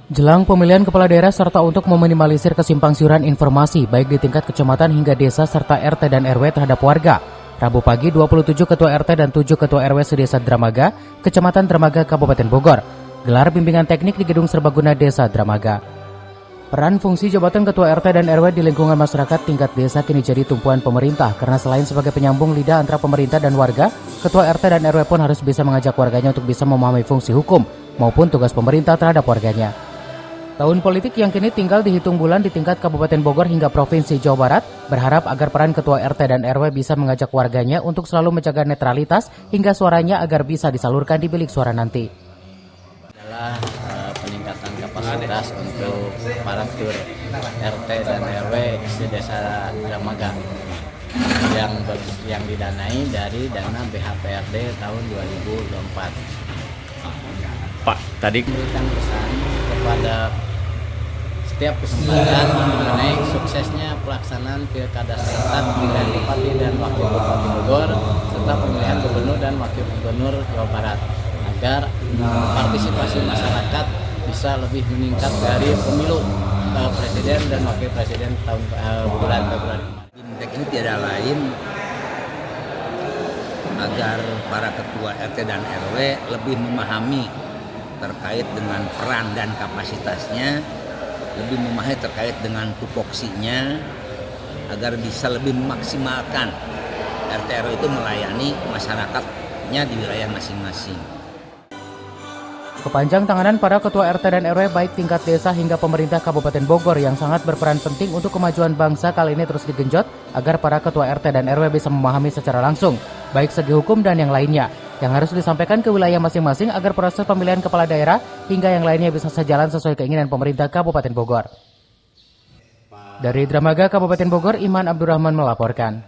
Jelang pemilihan kepala daerah serta untuk meminimalisir kesimpangsiuran informasi baik di tingkat kecamatan hingga desa serta RT dan RW terhadap warga. Rabu pagi 27 Ketua RT dan 7 Ketua RW sedesa Dramaga, Kecamatan Dramaga, Kabupaten Bogor, gelar bimbingan teknik di Gedung Serbaguna Desa Dramaga. Peran fungsi jabatan Ketua RT dan RW di lingkungan masyarakat tingkat desa kini jadi tumpuan pemerintah karena selain sebagai penyambung lidah antara pemerintah dan warga, Ketua RT dan RW pun harus bisa mengajak warganya untuk bisa memahami fungsi hukum maupun tugas pemerintah terhadap warganya. Tahun politik yang kini tinggal dihitung bulan di tingkat Kabupaten Bogor hingga Provinsi Jawa Barat berharap agar peran Ketua RT dan RW bisa mengajak warganya untuk selalu menjaga netralitas hingga suaranya agar bisa disalurkan di bilik suara nanti. Adalah peningkatan kapasitas untuk para struktur RT dan RW di Desa Dramaga yang didanai dari dana BHPRD tahun 2024. Pak, tadi Memberikan pesan kepada setiap kesempatan mengenai suksesnya pelaksanaan Pilkada serentak pemilihan Bupati dan Wakil Bupati Bogor serta pemilihan Gubernur dan Wakil Gubernur Jawa Barat agar partisipasi masyarakat bisa lebih meningkat dari pemilu Presiden dan Wakil Presiden tahun bulan Februari. Bimtek ini tiada lain agar para ketua RT dan RW lebih memahami terkait dengan peran dan kapasitasnya, lebih memahami terkait dengan tupoksinya, agar bisa lebih memaksimalkan RT RW itu melayani masyarakatnya di wilayah masing-masing. Kepanjang tanganan para Ketua RT dan RW baik tingkat desa hingga pemerintah Kabupaten Bogor yang sangat berperan penting untuk kemajuan bangsa kali ini terus digenjot agar para Ketua RT dan RW bisa memahami secara langsung, baik segi hukum dan yang lainnya, yang harus disampaikan ke wilayah masing-masing agar proses pemilihan kepala daerah hingga yang lainnya bisa sejalan sesuai keinginan pemerintah Kabupaten Bogor. Dari Dramaga, Kabupaten Bogor, Iman Abdurrahman melaporkan.